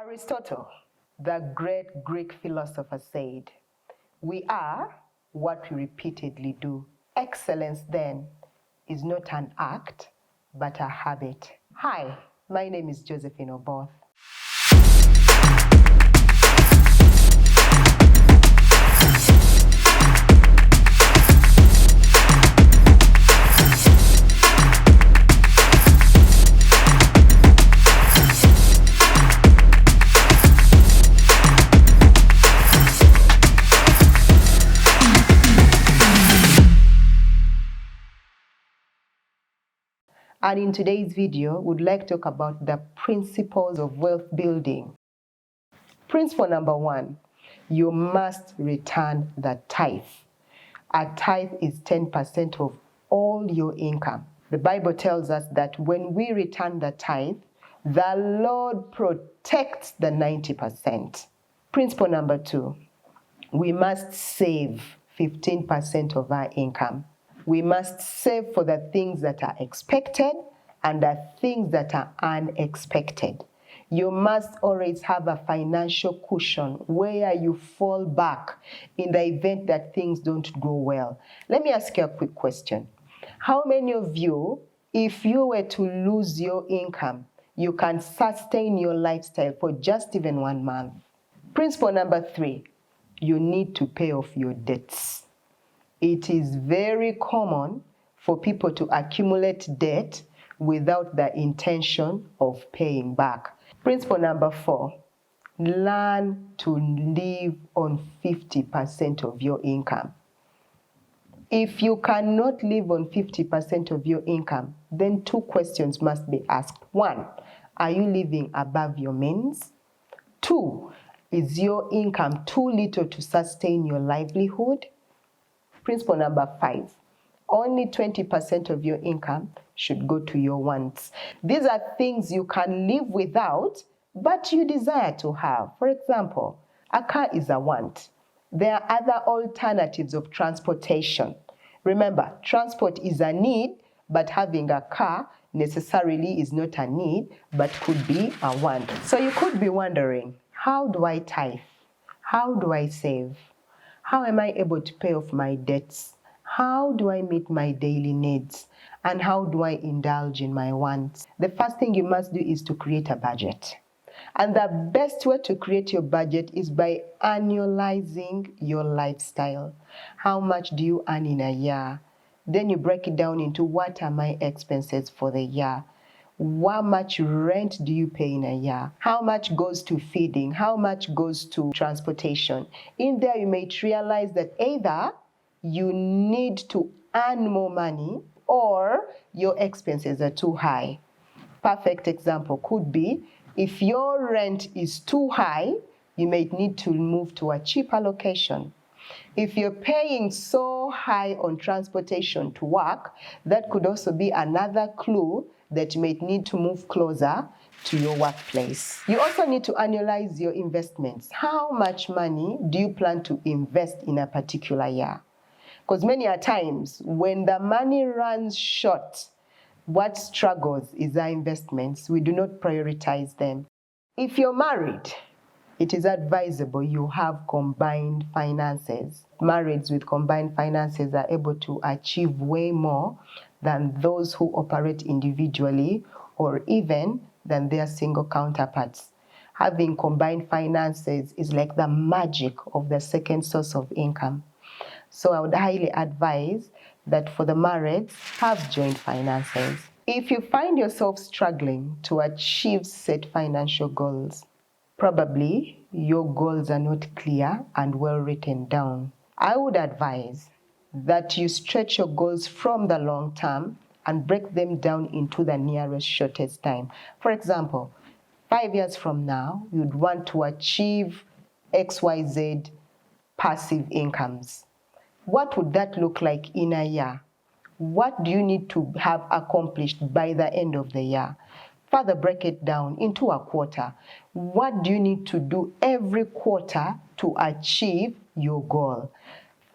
Aristotle, the great Greek philosopher, said, "We are what we repeatedly do." Excellence, then, is not an act, but a habit. Hi, my name is Josephine Oboth. And in today's video, we'd like to talk about the principles of wealth building. Principle number 1, you must return the tithe. A tithe is 10% of all your income. The Bible tells us that when we return the tithe, the Lord protects the 90%. Principle number 2, we must save 15% of our income. We must save for the things that are expected and the things that are unexpected. You must always have a financial cushion where you fall back in the event that things don't go well. Let me ask you a quick question. How many of you, if you were to lose your income, you can sustain your lifestyle for just even 1 month? Principle number 3, you need to pay off your debts. It is very common for people to accumulate debt without the intention of paying back. Principle number 4, learn to live on 50% of your income. If you cannot live on 50% of your income, then 2 questions must be asked. 1, are you living above your means? 2, is your income too little to sustain your livelihood? Principle number 5, only 20% of your income should go to your wants. These are things you can live without, but you desire to have. For example, a car is a want. There are other alternatives of transportation. Remember, transport is a need, but having a car necessarily is not a need, but could be a want. So you could be wondering, how do I tithe? How do I save? How am I able to pay off my debts? How do I meet my daily needs? And how do I indulge in my wants? The first thing you must do is to create a budget. And the best way to create your budget is by annualizing your lifestyle. How much do you earn in a year? Then you break it down into what are my expenses for the year. How much rent do you pay in a year? How much goes to feeding? How much goes to transportation? In there, you may realize that either you need to earn more money or your expenses are too high. Perfect example could be, if your rent is too high, you may need to move to a cheaper location. If you're paying so high on transportation to work, that could also be another clue that you may need to move closer to your workplace. You also need to annualize your investments. How much money do you plan to invest in a particular year? Because many a times, when the money runs short, what struggles is our investments. We do not prioritize them. If you're married, it is advisable you have combined finances. Marrieds with combined finances are able to achieve way more than those who operate individually or even than their single counterparts. Having combined finances is like the magic of the second source of income. So I would highly advise that for the married, have joint finances. If you find yourself struggling to achieve set financial goals, probably your goals are not clear and well written down. I would advise that you stretch your goals from the long term and break them down into the nearest shortest time. For example, 5 years from now, you'd want to achieve XYZ passive incomes. What would that look like in a year? What do you need to have accomplished by the end of the year? Further break it down into a quarter. What do you need to do every quarter to achieve your goal?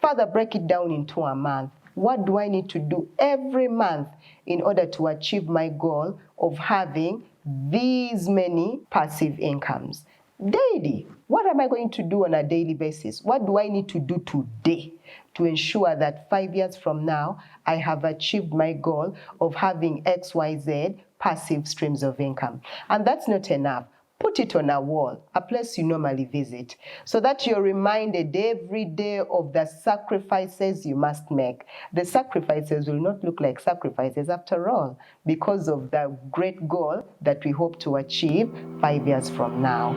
Further break it down into a month. What do I need to do every month in order to achieve my goal of having these many passive incomes. Daily, what am I going to do on a daily basis? What do I need to do today to ensure that 5 years from now, I have achieved my goal of having XYZ passive streams of income? And that's not enough. Put it on a wall, a place you normally visit, so that you're reminded every day of the sacrifices you must make. The sacrifices will not look like sacrifices after all, because of the great goal that we hope to achieve 5 years from now.